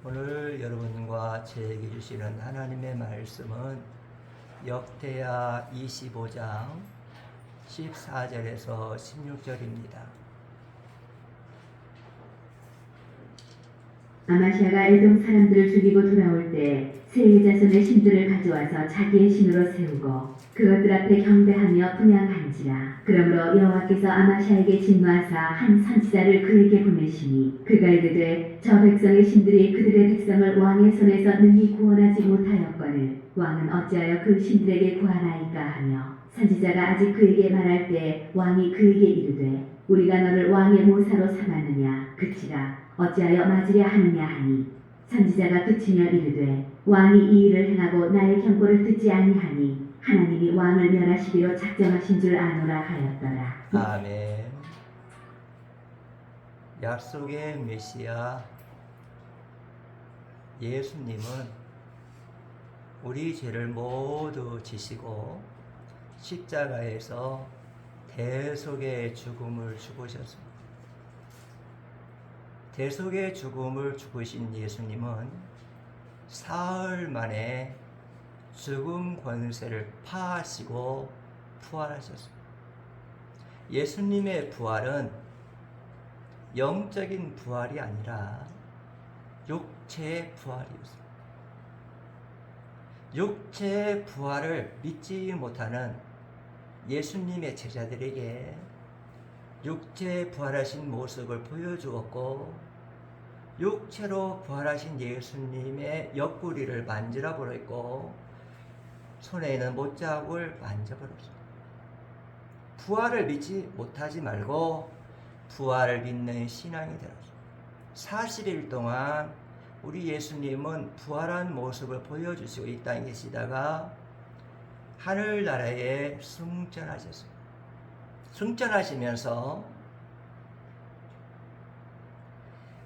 오늘 여러분과 저에게 주시는 하나님의 말씀은 역대하 25장 14절에서 16절입니다. 아마시아가 에돔 사람들을 죽이고 돌아올 때 세의 자손의 신들을 가져와서 자기의 신으로 세우고 그것들 앞에 경배하며 분향한지라. 그러므로 여호와께서 아마시아에게 진노하사 한 선지자를 그에게 보내시니 그가 이르되 저 백성의 신들이 그들의 백성을 왕의 손에서 능히 구원하지 못하였거늘 왕은 어찌하여 그 신들에게 구하나이까 하며, 선지자가 아직 그에게 말할 때 왕이 그에게 이르되 우리가 너를 왕의 모사로 삼았느냐 그치라. 어찌하여 맞으려 하느냐 하니, 선지자가 그치며 이르되 왕이 이 일을 행하고 나의 경고를 듣지 아니하니 하나님이 왕을 멸하시기로 작정하신 줄 아노라 하였더라. 아멘. 약속의 메시아 예수님은 우리 죄를 모두 지시고 십자가에서 대속의 죽음을 죽으셨습니다. 대속의 죽음을 죽으신 예수님은 사흘 만에 죽음 권세를 파하시고 부활하셨습니다. 예수님의 부활은 영적인 부활이 아니라 육체의 부활이었습니다. 육체의 부활을 믿지 못하는 예수님의 제자들에게 육체의 부활하신 모습을 보여주었고, 육체로 부활하신 예수님의 옆구리를 만지라 버렸고 손에 있는 못자국을 만져버렸습니다. 부활을 믿지 못하지 말고 부활을 믿는 신앙이 되었습니다. 40일 동안 우리 예수님은 부활한 모습을 보여주시고 이 땅에 계시다가 하늘나라에 승천하셨습니다. 승천하시면서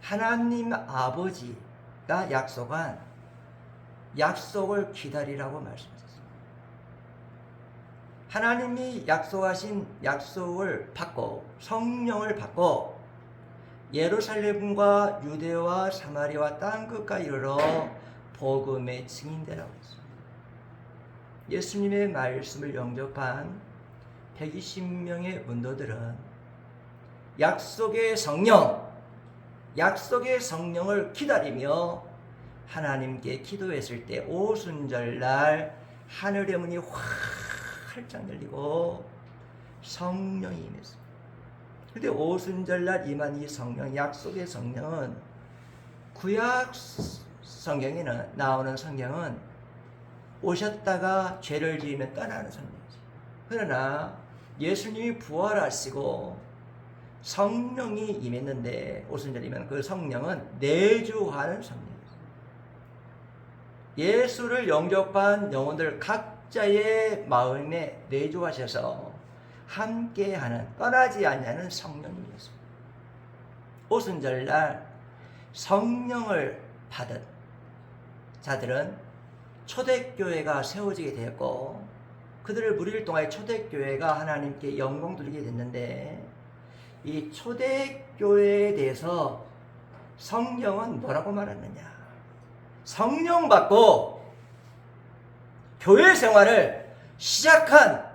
하나님 아버지가 약속한 약속을 기다리라고 말씀하셨습니다. 하나님이 약속하신 약속을 받고 성령을 받고 예루살렘과 유대와 사마리아와 땅끝까지 이르러 복음의 증인되라고 했습니다. 예수님의 말씀을 영접한 120명의 문도들은 약속의 성령을 기다리며 하나님께 기도했을 때 오순절날 하늘의 문이 활짝 열리고 성령이 임했습니다. 그런데 오순절날 임한 이 성령, 약속의 성령은 구약 성경에는 나오는 성경은 오셨다가 죄를 지으면 떠나는 성령이지. 그러나 예수님이 부활하시고 성령이 임했는데 오순절이면 그 성령은 내주하는 성령이었어요. 예수를 영접한 영혼들 각자의 마음에 내주하셔서 함께하는, 떠나지 않는 성령님이었습니다. 오순절날 성령을 받은 자들은 초대교회가 세워지게 되었고, 그들을 무리를 통하여 초대교회가 하나님께 영광 돌리게 됐는데, 이 초대교회에 대해서 성경은 뭐라고 말하느냐? 성령 받고 교회 생활을 시작한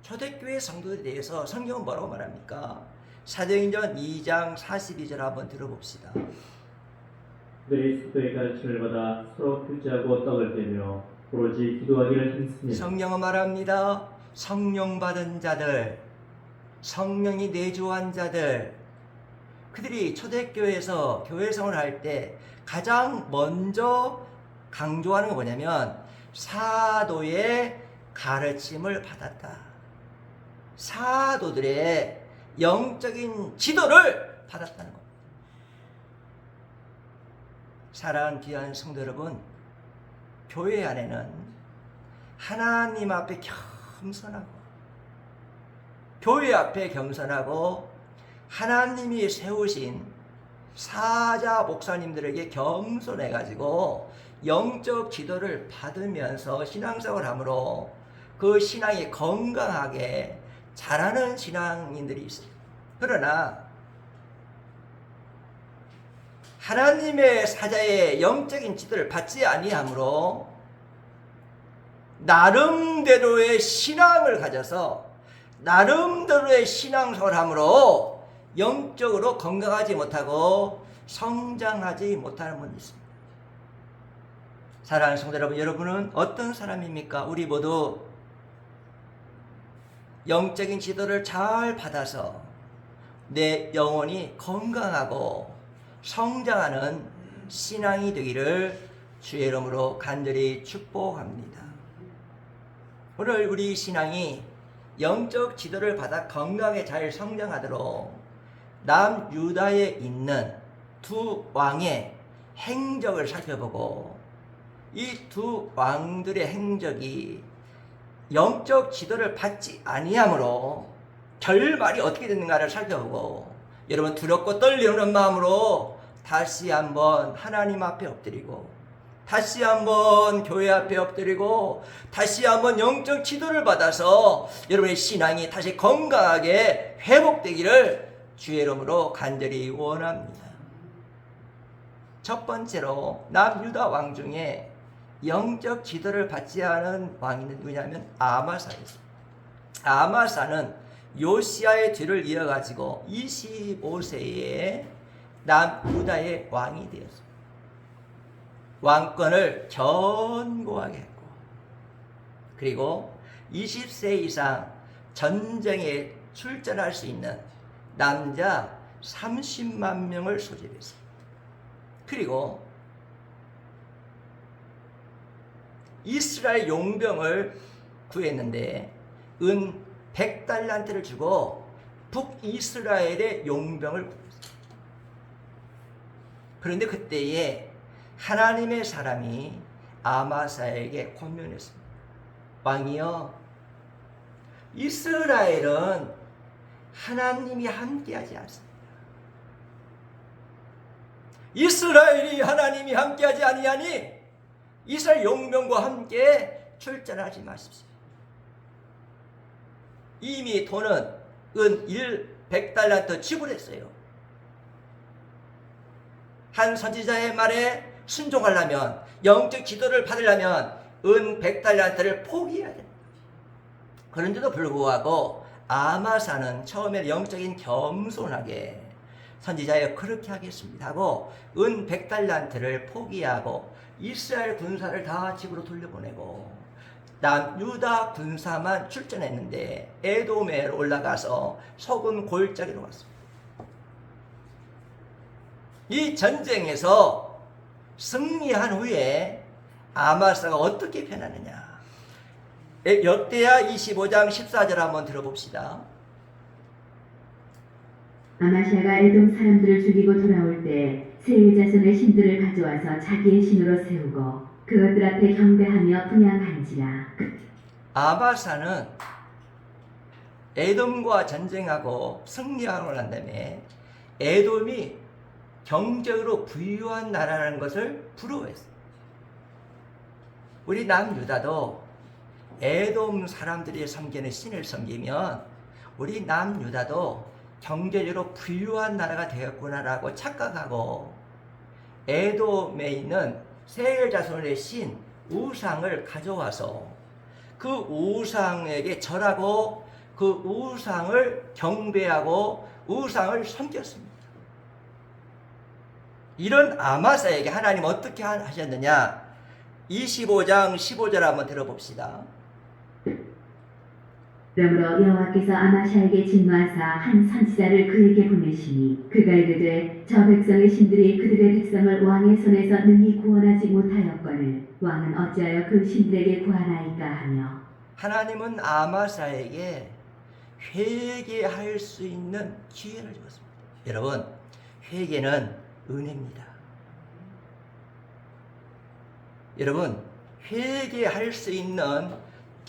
초대교회 성도들에 대해서 성경은 뭐라고 말합니까? 사도행전 2장 42절 한번 들어봅시다. 그들이 스도의 가르침을 받아 서로 교제하고 떡을 떼며 오로지 기도하기를 힘쓰니. 성령은 말합니다. 성령 받은 자들, 성령이 내주한 자들, 그들이 초대교회에서 교회생활을 할 때 가장 먼저 강조하는 건 뭐냐면 사도의 가르침을 받았다. 사도들의 영적인 지도를 받았다는 겁니다. 사랑하는 귀한 성도 여러분, 교회 안에는 하나님 앞에 겸손하고, 교회 앞에 겸손하고 하나님이 세우신 사자 목사님들에게 겸손해가지고 영적 지도를 받으면서 신앙생활을 함으로 그 신앙이 건강하게 자라는 신앙인들이 있어요. 그러나 하나님의 사자의 영적인 지도를 받지 아니하므로 나름대로의 신앙을 가져서 나름대로의 신앙생활을 함으로 영적으로 건강하지 못하고 성장하지 못하는 분이 있습니다. 사랑하는 성도 여러분, 여러분은 어떤 사람입니까? 우리 모두 영적인 지도를 잘 받아서 내 영혼이 건강하고 성장하는 신앙이 되기를 주의 이름으로 간절히 축복합니다. 오늘 우리 신앙이 영적 지도를 받아 건강하게 잘 성장하도록 남유다에 있는 두 왕의 행적을 살펴보고 이 두 왕들의 행적이 영적 지도를 받지 아니하므로 결말이 어떻게 됐는가를 살펴보고 여러분 두렵고 떨리는 마음으로 다시 한번 하나님 앞에 엎드리고 다시 한번 교회 앞에 엎드리고 다시 한번 영적 지도를 받아서 여러분의 신앙이 다시 건강하게 회복되기를 주의 이름으로 간절히 원합니다. 첫 번째로 남유다 왕 중에 영적 지도를 받지 않은 왕이 누구냐면 아마사였습니다. 아마사는 요시야의 뒤를 이어가지고 25세에 남유다의 왕이 되었습니다. 왕권을 견고하게 했고 그리고 20세 이상 전쟁에 출전할 수 있는 남자 30만 명을 소집했습니다. 그리고 이스라엘 용병을 구했는데 은 100달란트를 주고 북이스라엘의 용병을 구했습니다. 그런데 그때에 하나님의 사람이 아마사에게 권면했습니다. 왕이여, 이스라엘은 하나님이 함께하지 않습니다. 이스라엘이 하나님이 함께하지 아니하니 이스라엘 용병과 함께 출전하지 마십시오. 이미 돈은 은 100달란트 지불했어요. 한 선지자의 말에 순종하려면 영적 지도를 받으려면 은 100달란트를 포기해야 됩니다. 그런데도 불구하고 아마사는 처음에 영적인 겸손하게 선지자여 그렇게 하겠습니다 하고 은 100달란트를 포기하고 이스라엘 군사를 다 집으로 돌려보내고 남유다 군사만 출전했는데 에돔에 올라가서 속은 골짜기로 갔습니다. 이 전쟁에서 승리한 후에 아마사가 어떻게 변하느냐. 역대하 25장 14절 한번 들어봅시다. 아마시아가 에돔 사람들을 죽이고 돌아올 때 세일 자손의 신들을 가져와서 자기의 신으로 세우고 그것들 앞에 경배하며 분향한지라. 아마사는 에돔과 전쟁하고 승리하고 난 다음에 에돔이 경제적으로 부유한 나라라는 것을 부러워했어요. 우리 남유다도 에돔 사람들이 섬기는 신을 섬기면 우리 남유다도 경제적으로 부유한 나라가 되었구나라고 착각하고 에돔에 있는 세일 자손의 신 우상을 가져와서 그 우상에게 절하고 그 우상을 경배하고 우상을 섬겼습니다. 이런 아마사에게 하나님 어떻게 하셨느냐? 25장 15절 한번 들어봅시다. 그러므로 여호와께서 아마시아에게 진노하사 한 선지자를 그에게 보내시니 그가 이르되 저 백성의 신들이 그들의 백성을 왕의 손에서 능히 구원하지 못하였거늘 왕은 어찌하여 그 신들에게 구하나이까 하며 하나님은 아마사에게 회개할 수 있는 기회를 주었습니다. 여러분, 회개는 은혜입니다. 여러분, 회개할 수 있는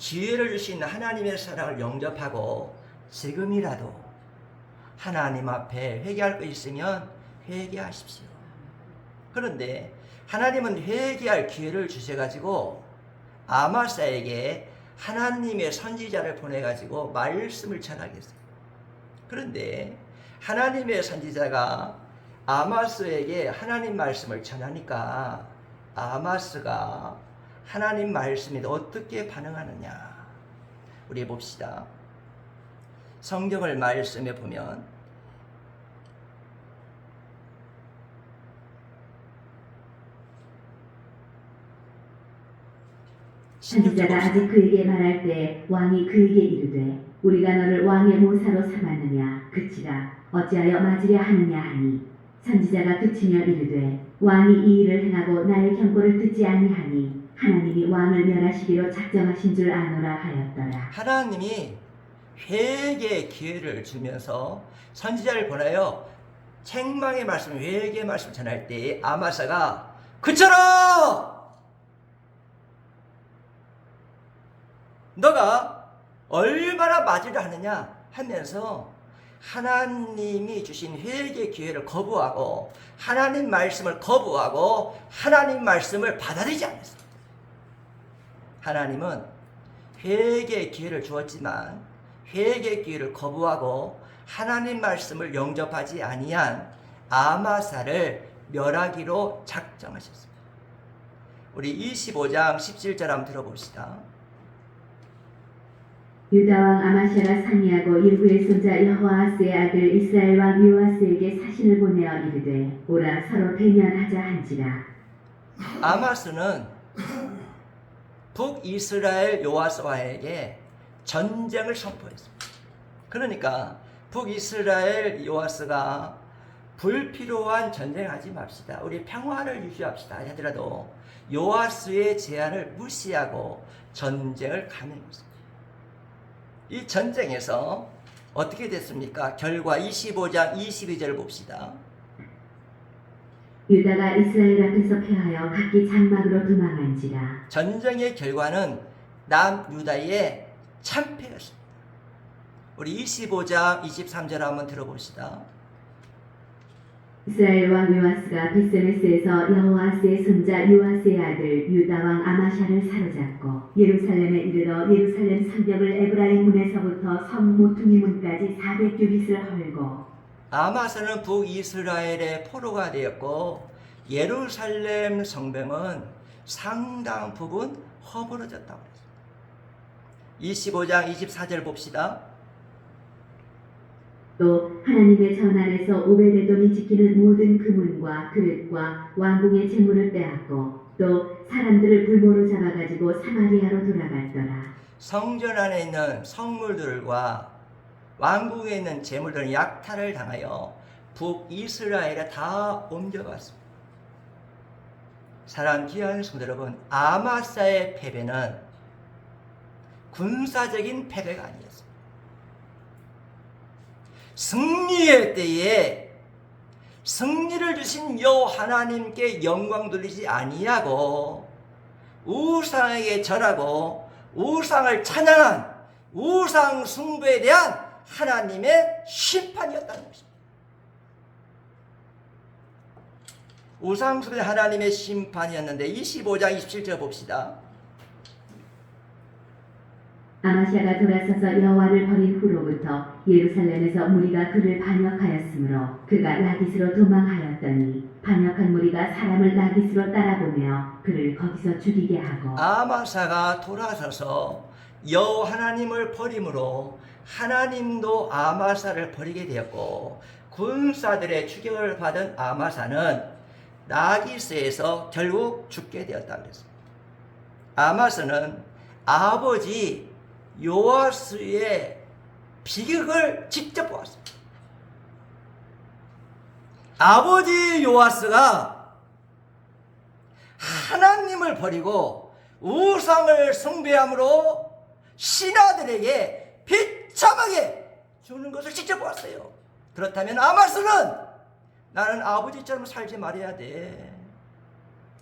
기회를 주신 하나님의 사랑을 영접하고 지금이라도 하나님 앞에 회개할 거 있으면 회개하십시오. 그런데 하나님은 회개할 기회를 주셔가지고 아마사에게 하나님의 선지자를 보내가지고 말씀을 전하게 했어요. 그런데 하나님의 선지자가 아마스에게 하나님 말씀을 전하니까 아마스가 하나님 말씀에 어떻게 반응하느냐 우리 봅시다. 성경을 말씀해 보면 선지자가 아직 그에게 말할 때 왕이 그에게 이르되 우리가 너를 왕의 모사로 삼았느냐 그치라 어찌하여 맞으려 하느냐 하니 선지자가 그치며 이르되 왕이 이 일을 행하고 나의 경고를 듣지 아니하니 하나님이 왕을 멸하시기로 작정하신 줄 아노라 하였더라. 하나님이 회개의 기회를 주면서 선지자를 보내어 책망의 말씀, 회개의 말씀 전할 때 아마사가 그쳐라! 너가 얼마나 맞으려 하느냐 하면서 하나님이 주신 회개의 기회를 거부하고 하나님 말씀을 거부하고 하나님 말씀을 받아들이지 않았습니다. 하나님은 회개의 기회를 주었지만 회개의 기회를 거부하고 하나님 말씀을 영접하지 아니한 아마사를 멸하기로 작정하셨습니다. 우리 25장 17절 한번 들어봅시다. 유다왕 아마샤가 상의하고 예후의 손자 여호아스의 아들 이스라엘 왕 요아스에게 사신을 보내어 이르되 오라 서로 대면하자 한지라. 아마스는 북이스라엘 요아스와에게 전쟁을 선포했습니다. 그러니까 북이스라엘 요아스가 불필요한 전쟁하지 맙시다. 우리 평화를 유지합시다 하더라도 요아스의 제안을 무시하고 전쟁을 감행했습니다. 이 전쟁에서 어떻게 됐습니까? 결과 25장 22절을 봅시다. 유다가 이스라엘 앞에서 패하여 각기 장막으로 도망한지라. 전쟁의 결과는 남유다의 참패였습니다. 우리 25장 23절 한번 들어봅시다. 이스라엘 왕 요아스가 베세메스에서 여호아스의 손자 요아스의 아들 유다 왕 아마샤를 사로잡고 예루살렘에 이르러 예루살렘 성벽을 에브라임 문에서부터 성 모퉁이 문까지 400규빗을 헐고 아마사는 북이스라엘의 포로가 되었고 예루살렘 성벽은 상당 부분 허물어졌다고 했습니다. 25장 24절 봅시다. 또 하나님의 전 안에서 오베데돔이 지키는 모든 금은과 그릇과 왕궁의 재물을 빼앗고 또 사람들을 불모로 잡아가지고 사마리아로 돌아갔더라. 성전 안에 있는 성물들과 왕궁에 있는 재물들은 약탈을 당하여 북이스라엘에 다 옮겨갔습니다. 사랑 귀한 성도 여러분, 아마사의 패배는 군사적인 패배가 아니었습니다. 승리의 때에 승리를 주신 여호와 하나님께 영광 돌리지 아니하고 우상에게 절하고 우상을 찬양한 우상 숭배에 대한 하나님의 심판이었다는 것입니다. 우상 숭배 하나님의 심판이었는데 25장 27절 봅시다. 아마샤가 돌아서서 여호와를 버린 후로부터 예루살렘에서 무리가 그를 반역하였으므로 그가 라기스로 도망하였더니 반역한 무리가 사람을 라기스로 따라보내어 그를 거기서 죽이게 하고 아마사가 돌아서서 여호와 하나님을 버림으로 하나님도 아마사를 버리게 되었고 군사들의 추격을 받은 아마사는 라기스에서 결국 죽게 되었다고 했습니다. 아마사는 아버지 요아스의 비극을 직접 보았습니다. 아버지 요아스가 하나님을 버리고 우상을 숭배함으로 신하들에게 비참하게 죽는 것을 직접 보았어요. 그렇다면 아마스는 나는 아버지처럼 살지 말아야 돼.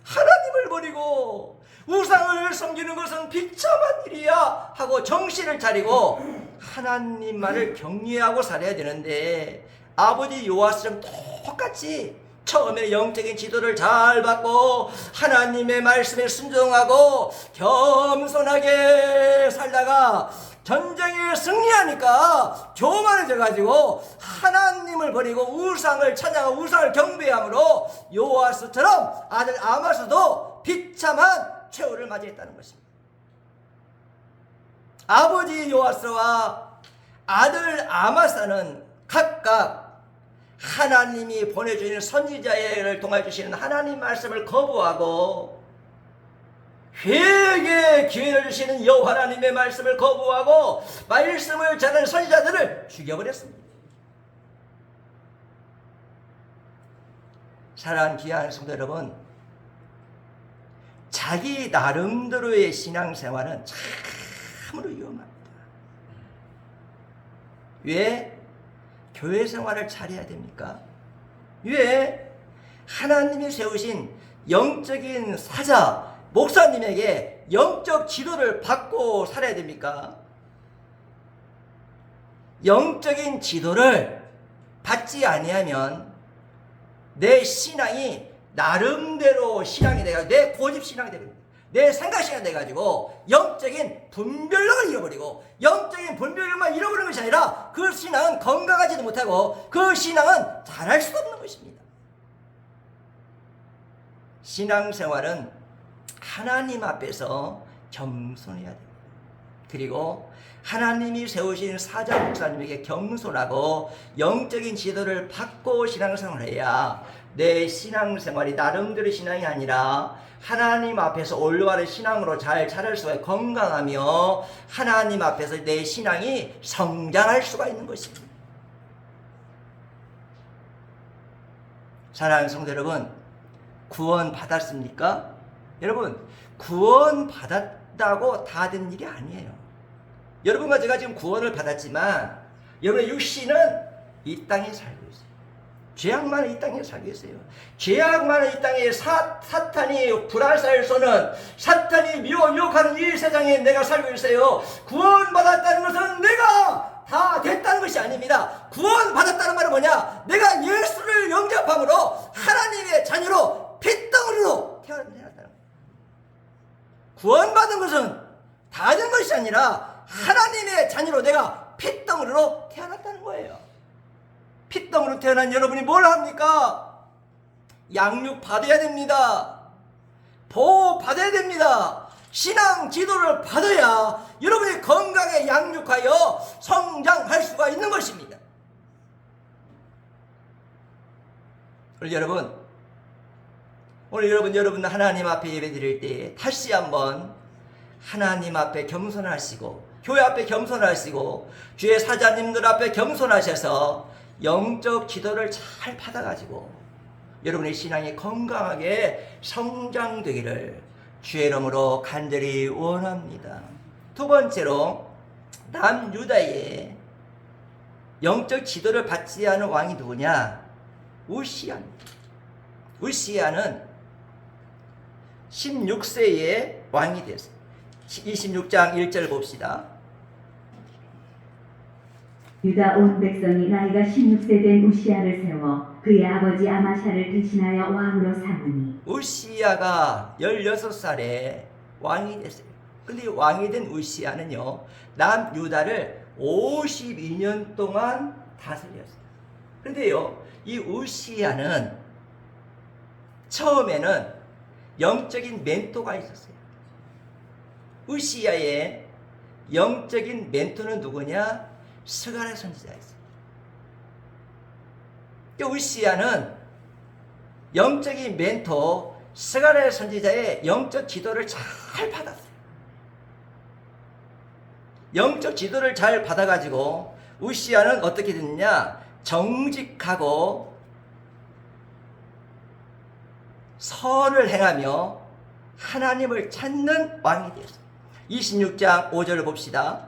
하나님을 버리고 우상을 섬기는 것은 비참한 일이야 하고 정신을 차리고 하나님만을 경외하고 살아야 되는데 아버지 요아스처럼 똑같이 처음에 영적인 지도를 잘 받고 하나님의 말씀에 순종하고 겸손하게 살다가 전쟁에 승리하니까 교만해져가지고 하나님을 버리고 우상을 찬양하고 우상을 경배함으로 요아스처럼 아들 아마스도 비참한 최후를 맞이했다는 것입니다. 아버지 요아스와 아들 아마스는 각각 하나님이 보내주시는 선지자를 통해 주시는 하나님 말씀을 거부하고 회개의 기회를 주시는 여호와 하나님의 말씀을 거부하고 말씀을 전하는 선지자들을 죽여버렸습니다. 사랑하는 귀한 성도 여러분, 자기 나름대로의 신앙생활은 참으로 위험합니다. 왜 교회 생활을 잘해야 됩니까? 왜 하나님이 세우신 영적인 사자 목사님에게 영적 지도를 받고 살아야 됩니까? 영적인 지도를 받지 아니하면 내 신앙이 나름대로 신앙이 돼가지고 내 고집 신앙이 되거든요. 내 생각 신앙이 돼가지고 영적인 분별력을 잃어버리고, 영적인 분별력만 잃어버리는 것이 아니라 그 신앙은 건강하지도 못하고 그 신앙은 잘할 수도 없는 것입니다. 신앙생활은 하나님 앞에서 겸손해야 됩니다. 그리고 하나님이 세우신 사자 목사님에게 겸손하고 영적인 지도를 받고 신앙생활을 해야 내 신앙생활이 나름대로 신앙이 아니라 하나님 앞에서 올바른 신앙으로 잘 자랄 수가 있고 건강하며 하나님 앞에서 내 신앙이 성장할 수가 있는 것입니다. 사랑하는 성도 여러분, 구원 받았습니까? 여러분, 구원 받았다고 다 된 일이 아니에요. 여러분과 제가 지금 구원을 받았지만 여러분의 육신은 이 땅에 살고 있어요. 죄악 많은 이 땅에 살고 있어요. 죄악 많은 이 땅에 사탄이 불알살 쏘는, 사탄이 유혹하는 이 세상에 내가 살고 있어요. 구원 받았다는 것은 내가 다 됐다는 것이 아닙니다. 구원 받았다는 말은 뭐냐? 내가 예수를 영접함으로 하나님의 자녀로 핏덩어리로 태어났다는 거예요. 구원받은 것은 다 된 것이 아니라 하나님의 자녀로 내가 핏덩어리로 태어났다는 거예요. 핏덩어리로 태어난 여러분이 뭘 합니까? 양육 받아야 됩니다. 보호 받아야 됩니다. 신앙 지도를 받아야 여러분이 건강에 양육하여 성장할 수가 있는 것입니다. 오늘 여러분 하나님 앞에 예배 드릴 때 다시 한번 하나님 앞에 겸손하시고 교회 앞에 겸손하시고 주의 사자님들 앞에 겸손하셔서 영적 지도를 잘 받아가지고 여러분의 신앙이 건강하게 성장되기를 주의 이름으로 간절히 원합니다. 두 번째로 남유다의 영적 지도를 받지 않은 왕이 누구냐? 우시야입니다. 우시야는 16세에 왕이 됐어요. 26장 1절 봅시다. 유다 온 백성이 나이가 16세 된 우시야를 세워 그의 아버지 아마샤를 대신하여 왕으로 삼으니, 우시야가 16살에 왕이 됐어요. 근데 왕이 된 우시야는요, 남유다를 52년 동안 다스렸어요. 근데요, 이 우시야는 처음에는 영적인 멘토가 있었어요. 우시야의 영적인 멘토는 누구냐? 스가랴 선지자였어요. 우시야는 영적인 멘토 스가랴 선지자의 영적 지도를 잘 받았어요. 영적 지도를 잘 받아가지고 우시야는 어떻게 됐느냐? 정직하고 선을 행하며 하나님을 찾는 왕이 되었어요. 26장 5절을 봅시다.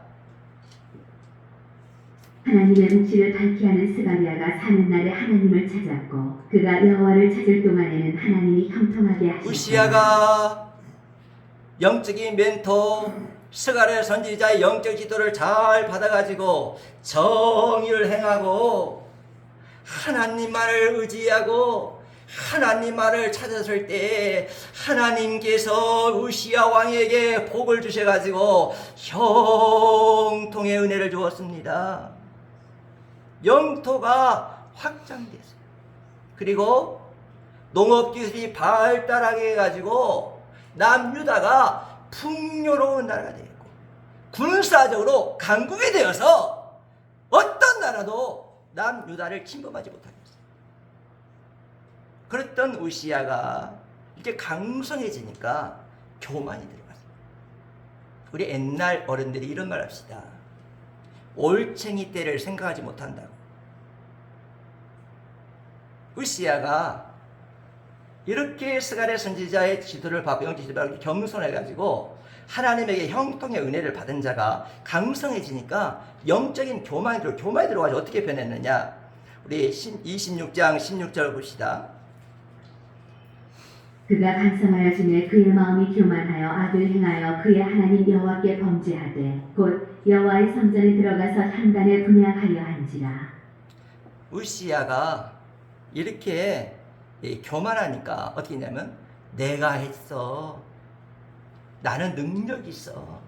하나님의 묵시를 밝히 하는 스가랴가 사는 날에 하나님을 찾았고 그가 여호와를 찾을 동안에는 하나님이 형통하게 하셨다. 우시야가 영적인 멘토 스가랴 선지자의 영적 지도를 잘 받아가지고 정의를 행하고 하나님만을 의지하고 하나님 말을 찾았을 때 하나님께서 우시야 왕에게 복을 주셔가지고 형통의 은혜를 주었습니다. 영토가 확장됐어요. 그리고 농업기술이 발달하게 해가지고 남유다가 풍요로운 나라가 되었고 군사적으로 강국이 되어서 어떤 나라도 남유다를 침범하지 못하게 했어요. 그랬던 우시야가 이렇게 강성해지니까 교만이 들어갔어요. 우리 옛날 어른들이 이런 말 합시다. 올챙이 때를 생각하지 못한다고. 우시야가 이렇게 스가랴 선지자의 지도를 받고 영적 지도를 받고 겸손해가지고 하나님에게 형통의 은혜를 받은 자가 강성해지니까 영적인 교만이 들어가지고 어떻게 변했느냐. 우리 26장 16절 봅시다. 그가 강성하여짐에 그의 마음이 교만하여 악을 행하여 그의 하나님 여호와께 범죄하되 곧 여호와의 성전에 들어가서 향단에 분향하려 한지라. 우시야가 이렇게 교만하니까 어떻게 했냐면 내가 했어. 나는 능력이 있어.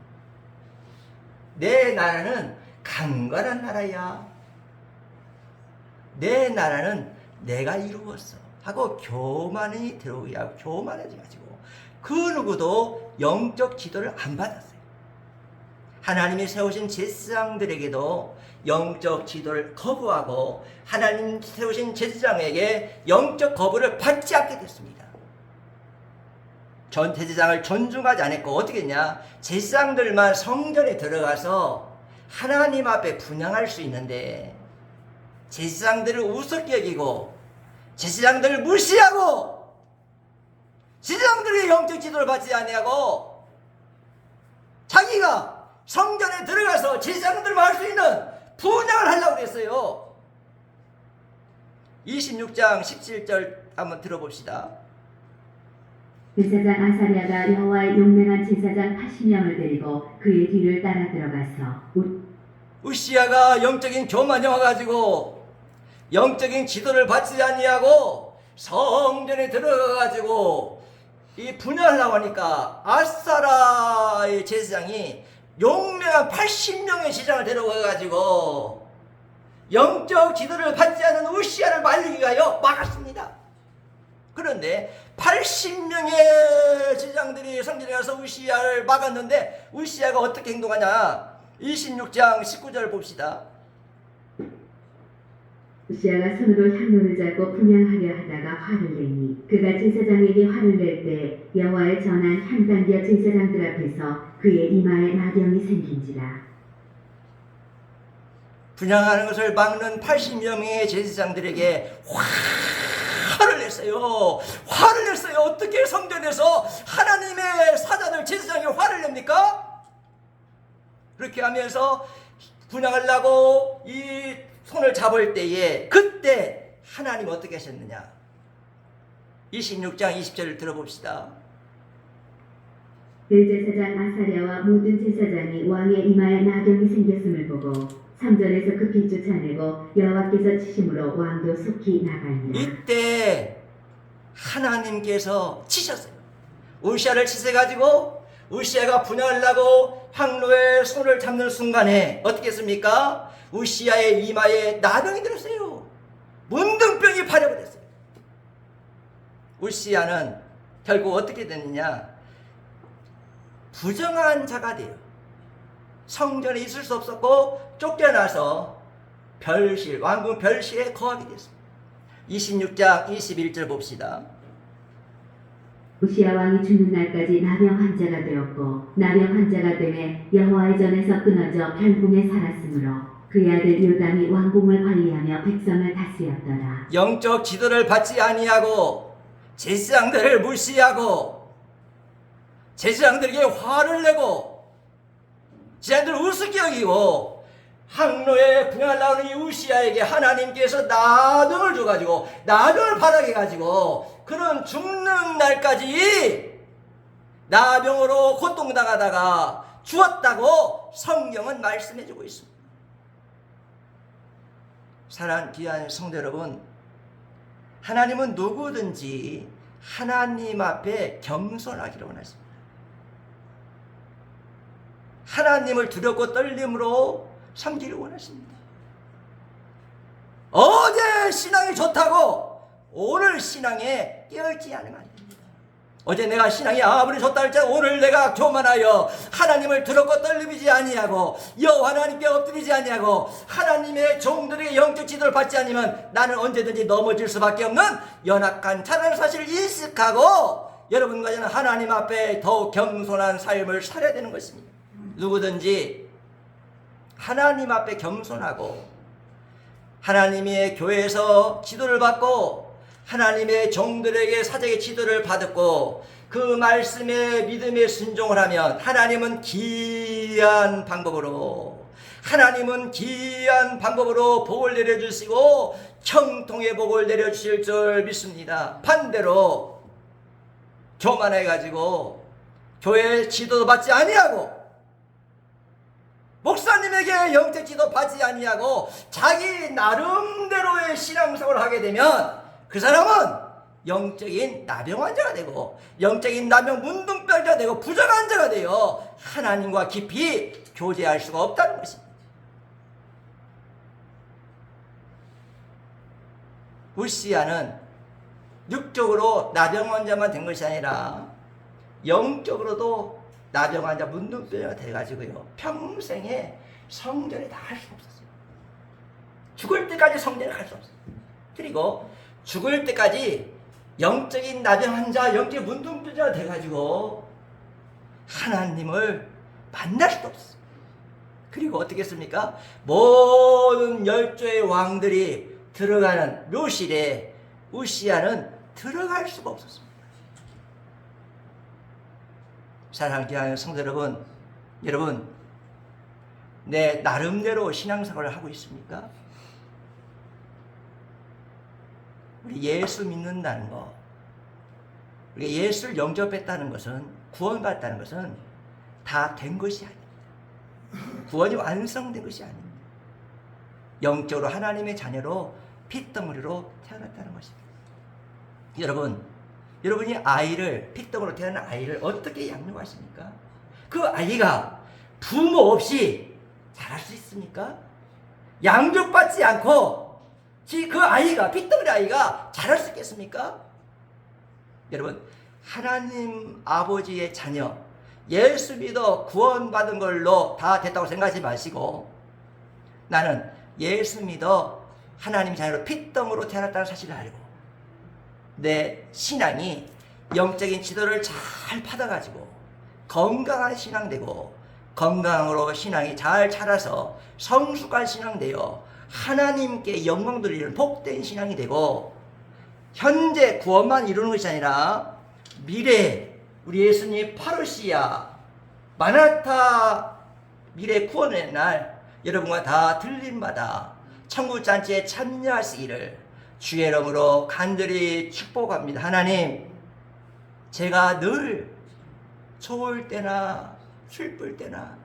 내 나라는 강건한 나라야. 내 나라는 내가 이루었어. 하고 교만이 들어오게 하고 교만해져가지고 그 누구도 영적 지도를 안 받았어요. 하나님이 세우신 제사장들에게도 영적 지도를 거부하고 하나님 세우신 제사장에게 영적 거부를 받지 않게 됐습니다. 전 제사장을 존중하지 않았고 어떻게 했냐? 제사장들만 성전에 들어가서 하나님 앞에 분향할 수 있는데 제사장들을 우습게 여기고 제사장들을 무시하고 제사장들의 영적 지도를 받지 아니하고 자기가 성전에 들어가서 제사장들만 할 수 있는 분향을 하려고 했어요. 26장 17절 한번 들어봅시다. 제사장 아사랴가 여호와의 용맹한 제사장 80명을 데리고 그의 뒤를 따라 들어가서 우시야가 영적인 교만이 와가지고 영적인 지도를 받지 아니하고 성전에 들어가가지고 이 분열하려고 하니까 아사라의 제사장이 용맹한 80명의 제사장을 데려가가지고 영적 지도를 받지 않은 우시야를 말리기 위하여 막았습니다. 그런데 80명의 제사장들이 성전에 가서 우시야를 막았는데 우시야가 어떻게 행동하냐. 26장 19절 봅시다. 우시야가 손으로 향로를 잡고 분향하려 하다가 화를 내니 그가 제사장에게 화를 낼 때 여호와의 전한 향단겨 제사장들 앞에서 그의 이마에 나병이 생긴지라. 분향하는 것을 막는 80명의 제사장들에게 화를 냈어요. 화를 냈어요. 어떻게 성전에서 하나님의 사자들 제사장이 화를 냅니까? 그렇게 하면서 분향하려고 이 손을 잡을 때에 그때 하나님 어떻게 하셨느냐. 26장 20절을 들어봅시다. 대제사장 아사랴와 모든 제사장이 왕의 이마에 나병이 생겼음을 보고 성전에서 급히 쫓아내고 여호와께서 치심으로 왕도 속히 나가니라. 이때 하나님께서 치셨어요. 우시야를 치셔가지고 우시야가 분향하려고 항로에 손을 잡는 순간에 어떻게 했습니까? 우시야의 이마에 나병이 들었어요. 문둥병이 파려버렸어요. 우시야는 결국 어떻게 됐느냐? 부정한 자가 돼요. 성전에 있을 수 없었고 쫓겨나서 별실, 왕궁 별실에 거하게 됐습니다. 26장 21절 봅시다. 우시야 왕이 죽는 날까지 나병 환자가 되었고 나병 환자가 되매 여호와의 전에서 끊어져 별궁에 살았으므로 그의 아들 요담이 왕궁을 관리하며 백성을 다스렸더라. 영적 지도를 받지 아니하고 제사장들을 무시하고 제사장들에게 화를 내고 제사장들을 우습게 여기고 항로에 분양을 나오는 이 우시야에게 하나님께서 나병을 줘가지고 나병을 바라게 가지고 그는 죽는 날까지 나병으로 고통당하다가 죽었다고 성경은 말씀해주고 있습니다. 사랑하는 귀한 성도 여러분, 하나님은 누구든지 하나님 앞에 겸손하기를 원하십니다. 하나님을 두렵고 떨림으로 섬기를 원하십니다. 어제 신앙이 좋다고 오늘 신앙에 깨어있지 않으면 안 됩니다. 어제 내가 신앙이 아무리 좋다 할지라도 오늘 내가 교만하여 하나님을 두렵고 떨림이지 아니하고 여호와 하나님께 엎드리지 아니하고 하나님의 종들에게 영적 지도를 받지 않으면 나는 언제든지 넘어질 수밖에 없는 연약한 자라는 사실을 인식하고 여러분과 저는 하나님 앞에 더욱 겸손한 삶을 살아야 되는 것입니다. 누구든지 하나님 앞에 겸손하고 하나님의 교회에서 지도를 받고 하나님의 종들에게 사적의 지도를 받았고 그 말씀에 믿음에 순종을 하면 하나님은 기이한 방법으로 복을 내려주시고 형통의 복을 내려주실 줄 믿습니다. 반대로 교만해가지고 교회 지도도 받지 아니하고 목사님에게 영적 지도 받지 아니하고 자기 나름대로의 신앙생활을 하게 되면 그 사람은 영적인 나병환자가 되고 영적인 나병 문둥병자가 되고 부정한 자가 되어 하나님과 깊이 교제할 수가 없다는 것입니다. 우시야는 육적으로 나병환자만 된 것이 아니라 영적으로도 나병환자 문둥병자가 돼가지고요 평생에 성전에 다 할 수가 없었어요. 죽을 때까지 성전에 갈 수 없어요. 그리고 죽을 때까지 영적인 나병환자, 영적인 문둥병자가 돼가지고 하나님을 만날 수도 없어요. 그리고 어떻게 했습니까? 모든 열조의 왕들이 들어가는 묘실에 우시야는 들어갈 수가 없었습니다. 사랑하는 귀한 성도 여러분 내 나름대로 신앙생활을 하고 있습니까? 우리 예수 믿는다는 거, 우리가 예수를 영접했다는 것은, 구원받았다는 것은 다 된 것이 아닙니다. 구원이 완성된 것이 아닙니다. 영적으로 하나님의 자녀로 핏덩어리로 태어났다는 것입니다. 여러분이 아이를, 핏덩어리로 태어난 아이를 어떻게 양육하십니까? 그 아이가 부모 없이 자랄 수 있습니까? 양육받지 않고 그 아이가, 핏덩어리 아이가 자랄 수 있겠습니까? 여러분, 하나님 아버지의 자녀, 예수 믿어 구원받은 걸로 다 됐다고 생각하지 마시고 나는 예수 믿어 하나님 자녀로 핏덩어리로 태어났다는 사실을 알고 내 신앙이 영적인 지도를 잘 받아가지고 건강한 신앙 되고 건강으로 신앙이 잘 자라서 성숙한 신앙 되어 하나님께 영광 돌리는 복된 신앙이 되고 현재 구원만 이루는 것이 아니라 미래 우리 예수님 파루시아 마나타 미래 구원의 날 여러분과 다 들림마다 천국잔치에 참여하시기를 주의 이름으로 간절히 축복합니다. 하나님, 제가 늘 좋을 때나 슬플 때나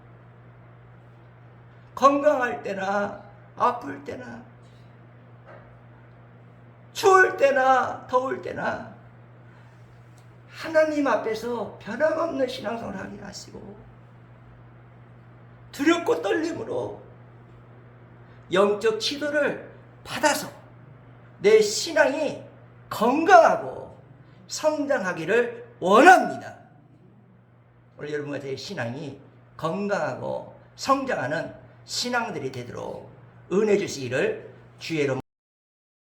건강할 때나 아플 때나 추울 때나 더울 때나 하나님 앞에서 변함없는 신앙생활을 하게 하시고 두렵고 떨림으로 영적 지도를 받아서 내 신앙이 건강하고 성장하기를 원합니다. 오늘 여러분과 제 신앙이 건강하고 성장하는 신앙들이 되도록 은혜 주시기를 주의 이름으로